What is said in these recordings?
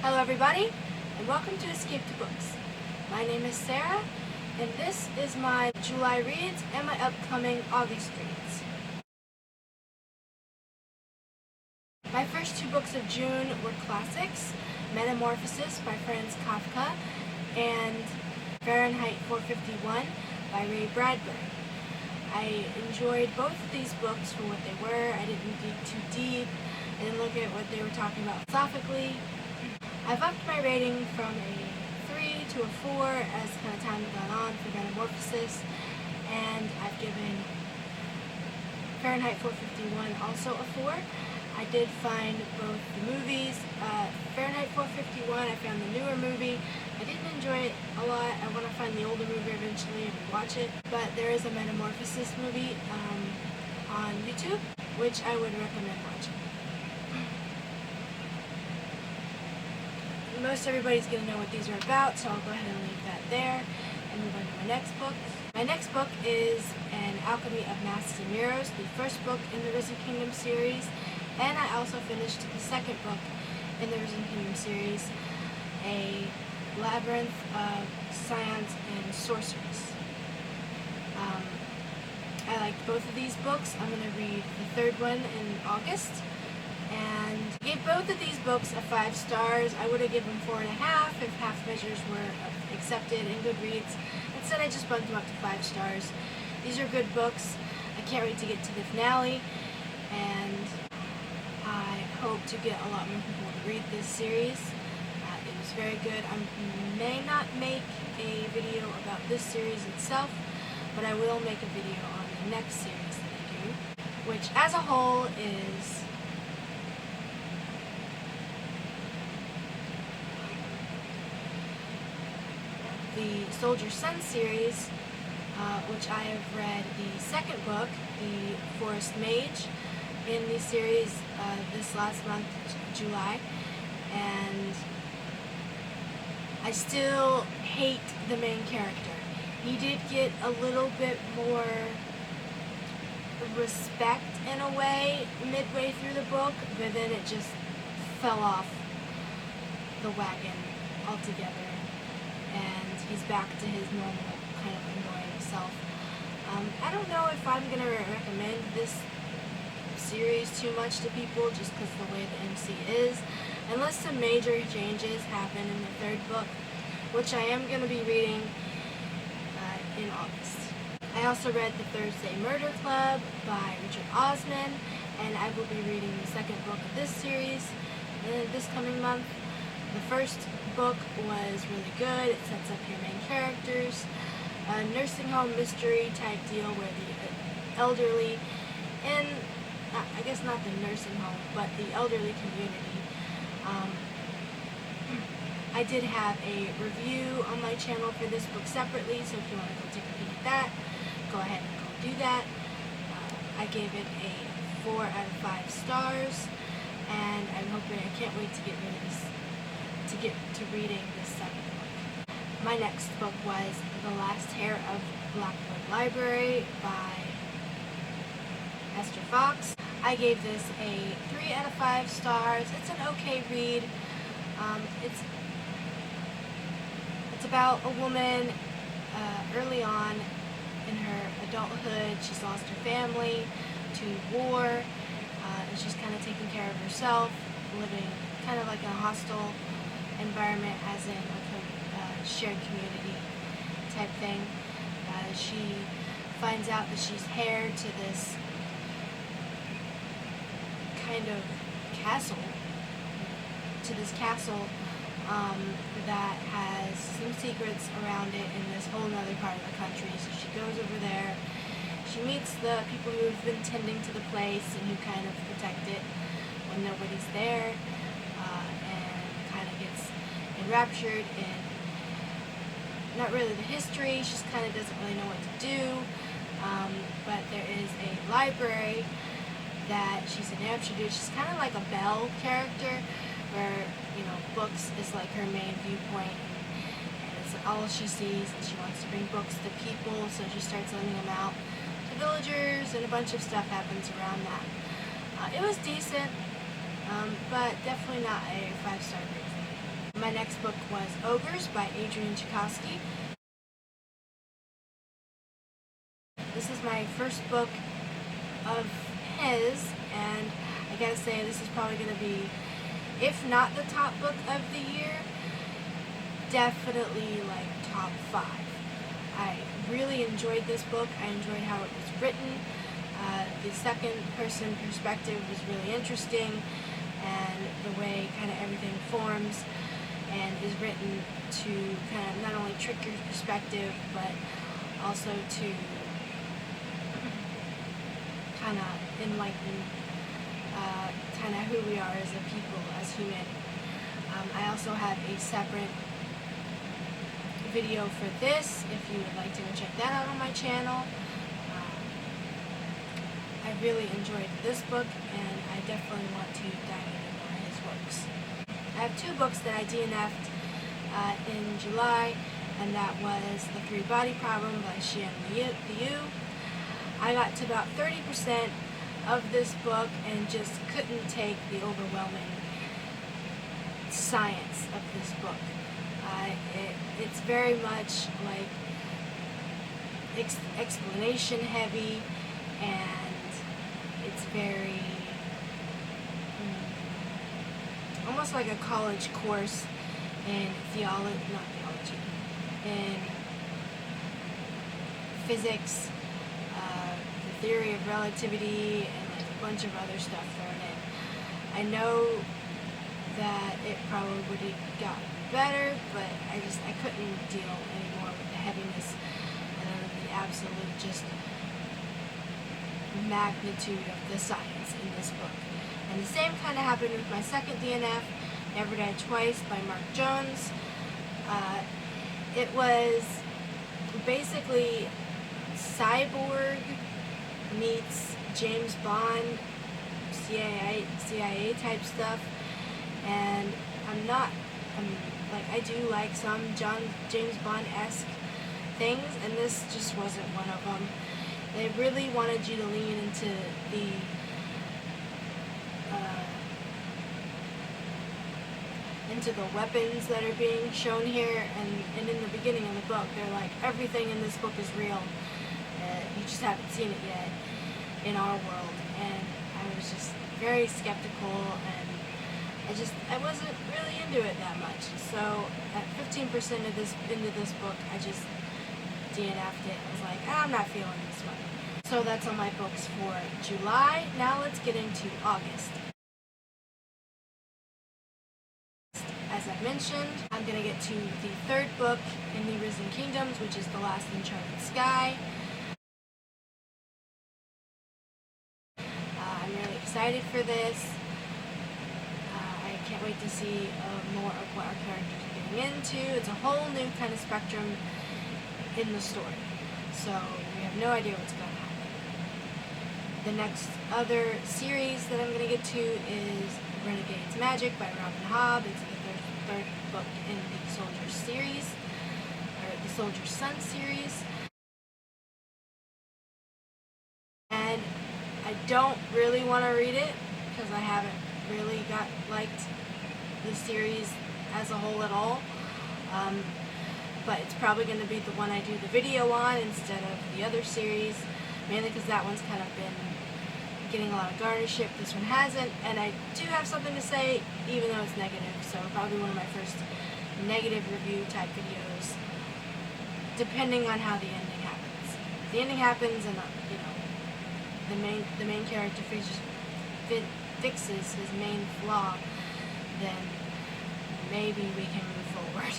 Hello everybody, and welcome to Escape to Books. My name is Sarah, and this is my July reads and my upcoming August reads. My first two books of June were classics, Metamorphosis by Franz Kafka and Fahrenheit 451 by Ray Bradbury. I enjoyed both of these books for what they were. I didn't dig too deep. I didn't look at what they were talking about philosophically. I've upped my rating from a 3 to a 4 as kind of time has gone on for Metamorphosis, and I've given Fahrenheit 451 also a 4. I did find both the movies. Fahrenheit 451, I found the newer movie. I didn't enjoy it a lot. I want to find the older movie eventually and watch it. But there is a Metamorphosis movie on YouTube, which I would recommend watching. Most everybody's going to know what these are about, so I'll go ahead and leave that there and move on to my next book. My next book is an Alchemy of Masks and Mirrors, the first book in the Risen Kingdom series, and I also finished the second book in the Risen Kingdom series, a labyrinth of science and sorceries. I liked both of these books. I'm going to read the third one in August. And gave both of these books a 5 stars. I would have given 4.5 if half measures were accepted in Goodreads. Instead, I just bumped them up to 5 stars. These are good books. I can't wait to get to the finale, and I hope to get a lot more people to read this series. It was very good. I may not make a video about this series itself, but I will make a video on the next series that I do, which as a whole is the Soldier Sun series, which I have read the second book, The Forest Mage, in the series this last month, July, and I still hate the main character. He did get a little bit more respect in a way midway through the book, but then it just fell off the wagon altogether, and he's back to his normal kind of annoying self. I don't know if I'm going to recommend this series too much to people just because the way the MC is, unless some major changes happen in the third book, which I am going to be reading in August. I also read The Thursday Murder Club by Richard Osman, and I will be reading the second book of this series this coming month. The first book was really good. It sets up your main characters. A nursing home mystery type deal where the elderly, and I guess not the nursing home, but the elderly community. I did have a review on my channel for this book separately, so if you want to go take a peek at that, go ahead and go do that. I gave it a 4 out of 5 stars, and I'm hoping, I can't wait to get to reading this second book. My next book was The Last Hair of Blackwood Library by Esther Fox. I gave this a 3 out of 5 stars. It's an okay read. It's about a woman early on in her adulthood. She's lost her family to war, and she's kind of taking care of herself, living kind of like in a hostile environment, as in like a shared community type thing. She finds out that she's heir to this kind of castle, that has some secrets around it in this whole other part of the country. So she goes over there. She meets the people who've been tending to the place and who kind of protect it when nobody's there, and kind of gets enraptured in not really the history. She just kind of doesn't really know what to do, but there is a library that she's enraptured in. She's kind of like a Belle character, where, you know, books is like her main viewpoint, and it's all she sees, and she wants to bring books to people, so she starts lending them out to villagers, and a bunch of stuff happens around that. It was decent, but definitely not a 5-star grade for me. next book was Ogres by Adrian Tchaikovsky. This is my first book of his, and I gotta say this is probably gonna be, if not the top book of the year, definitely like top 5. I really enjoyed this book. I enjoyed how it was written. The second person perspective was really interesting, and the way kind of everything forms and is written to kind of not only trick your perspective, but also to kind of enlighten kind of who we are as a people, as humanity. I also have a separate video for this if you would like to go check that out on my channel. I really enjoyed this book, and I definitely want to dive into more of his works. I have 2 books that I DNF'd in July, and that was The Three-Body Problem by Xian Liu. I got to about 30% of this book and just couldn't take the overwhelming science of this book. It's very much like explanation heavy, and it's very almost like a college course in in physics, the theory of relativity, and like a bunch of other stuff thrown in. I know that it probably would have gotten better, but I couldn't deal anymore with the heaviness and the absolute just magnitude of the science in this book. And the same kind of happened with my second DNF, Never Die Twice by Mark Jones. It was basically Cyborg meets James Bond, CIA type stuff, and I do like some James Bond-esque things, and this just wasn't one of them. They really wanted you to lean into the weapons that are being shown here, and in the beginning of the book, they're like, everything in this book is real. You just haven't seen it yet in our world, and I was just very skeptical, and I wasn't really into it that much. So at 15% into this book, I just DNF'd it. I was like, I'm not feeling this one. So that's all my books for July. Now let's get into August. As I mentioned, I'm going to get to the 3rd book in the Risen Kingdoms, which is The Last Uncharted Sky. I'm really excited for this. I can't wait to see more of what our characters are getting into. It's a whole new kind of spectrum in the story, so we have no idea what's going to happen. The next other series that I'm going to get to is Renegade's Magic by Robin Hobb. It's the third book in the Soldier series, or the Soldier's Son series. And I don't really want to read it because I haven't really liked the series as a whole at all. But it's probably going to be the one I do the video on instead of the other series, mainly because that one's kind of been getting a lot of garnership. This one hasn't, and I do have something to say, even though it's negative, so probably one of my first negative review type videos, depending on how the ending happens. If the ending happens and the main character fixes his main flaw, then maybe we can move forward.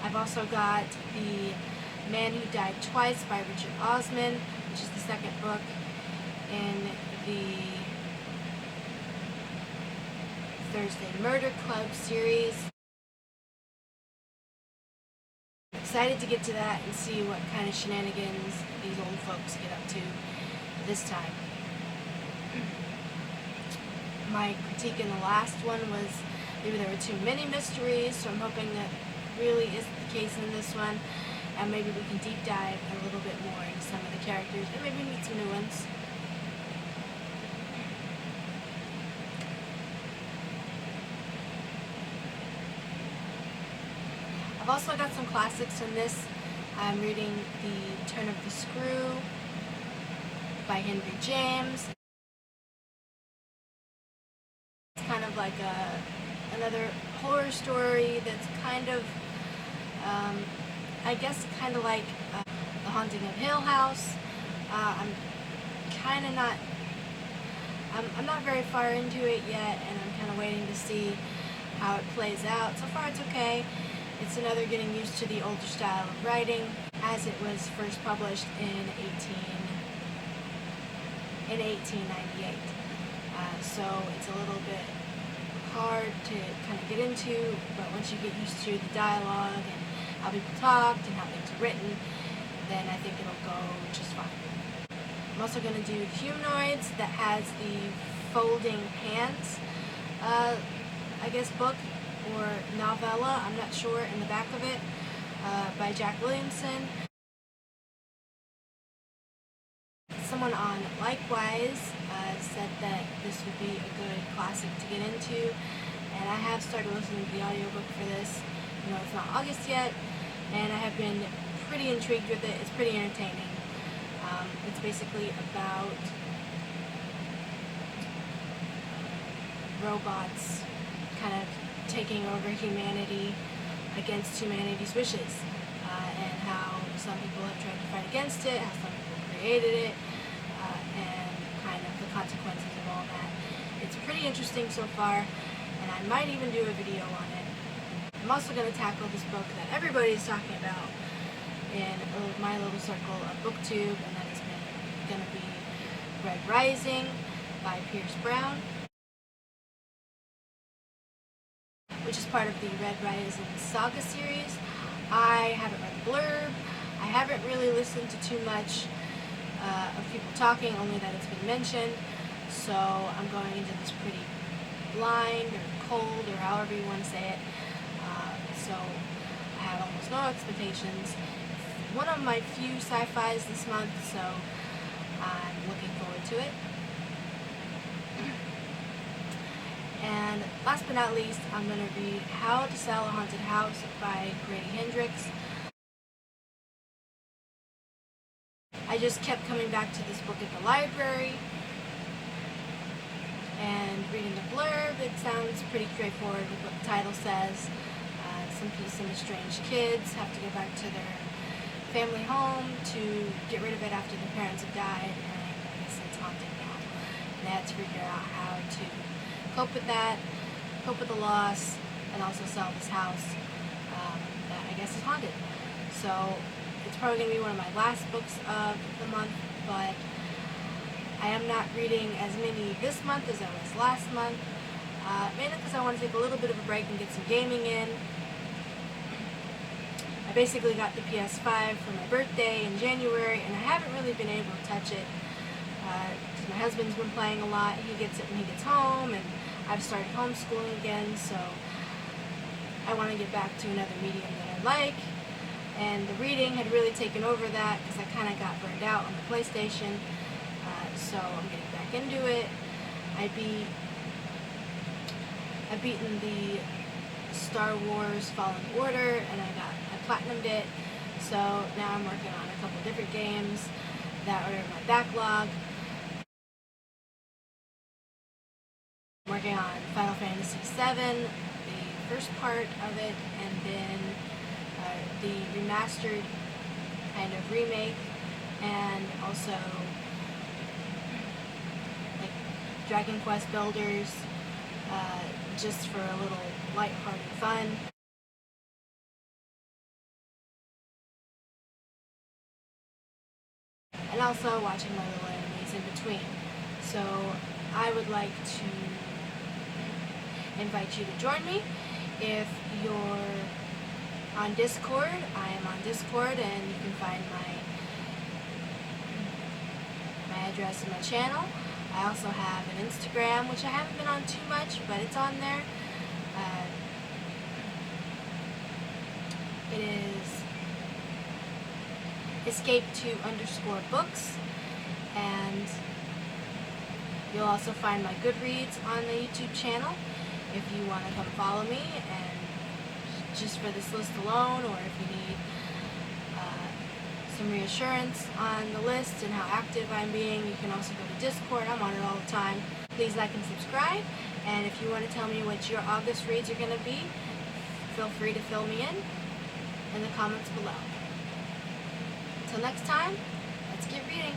I've also got The Man Who Died Twice by Richard Osman, which is the 2nd book in the Thursday Murder Club series. I'm excited to get to that and see what kind of shenanigans these old folks get up to this time. My critique in the last one was maybe there were too many mysteries, so I'm hoping that really is the case in this one, and maybe we can deep dive a little bit more into some of the characters and maybe meet some new ones. I've also got some classics in this. I'm reading The Turn of the Screw by Henry James. It's kind of like another horror story that's kind of, I guess, kind of like The Haunting of Hill House. I'm kind of not, I'm not very far into it yet, and I'm kind of waiting to see how it plays out. So far it's okay. It's another getting used to the older style of writing, as it was first published in 1898. So it's a little bit hard to kind of get into, but once you get used to the dialogue and how people talked and how things are written, then I think it'll go just fine. I'm also going to do Humanoids, that has the folding hands, I guess, book or novella, I'm not sure, in the back of it, by Jack Williamson. Someone on Likewise said that this would be a good classic to get into, and I have started listening to the audiobook for this. You know, it's not August yet, and I have been pretty intrigued with it. It's pretty entertaining. It's basically about robots kind of taking over humanity against humanity's wishes, and how some people have tried to fight against it, how some people created it, and kind of the consequences of all that. It's pretty interesting so far, and I might even do a video on it. I'm also going to tackle this book that everybody's talking about in my little circle of booktube, and that is going to be Red Rising by Pierce Brown, which is part of the Red Rising saga series. I haven't read the blurb. I haven't really listened to too much of people talking, only that it's been mentioned. So I'm going into this pretty blind or cold, or however you want to say it. So I have almost no expectations. One of my few sci-fis this month, so I'm looking forward to it. And last but not least, I'm going to read How to Sell a Haunted House by Grady Hendrix. I just kept coming back to this book at the library and reading the blurb. It sounds pretty straightforward with what the title says. Some estranged kids have to go back to their family home to get rid of it after their parents have died, and I guess it's haunted now. And they had to figure out how to cope with that, cope with the loss, and also sell this house that I guess is haunted. So it's probably going to be one of my last books of the month, but I am not reading as many this month as I was last month, mainly because I want to take a little bit of a break and get some gaming in. I basically got the PS5 for my birthday in January, and I haven't really been able to touch it because my husband's been playing a lot. He gets it when he gets home, and I've started homeschooling again, so I want to get back to another medium that I like. And the reading had really taken over that because I kind of got burned out on the PlayStation, so I'm getting back into it. I've beaten the Star Wars Fallen Order, and I platinumed it, so now I'm working on a couple different games that are in my backlog. I'm working on Final Fantasy VII, the first part of it, and then the remastered kind of remake, and also like Dragon Quest Builders, just for a little lighthearted fun. And also watching my little enemies in between. So I would like to invite you to join me. If you're on Discord, I am on Discord, and you can find my address in my channel. I also have an Instagram, which I haven't been on too much, but it's on there. It is escape2_books, and you'll also find my Goodreads on the YouTube channel if you want to come follow me and just for this list alone, or if you need some reassurance on the list and how active I'm being, you can also go to Discord. I'm on it all the time. Please like and subscribe, and if you want to tell me what your August reads are going to be, feel free to fill me in the comments below. Until next time, let's get reading.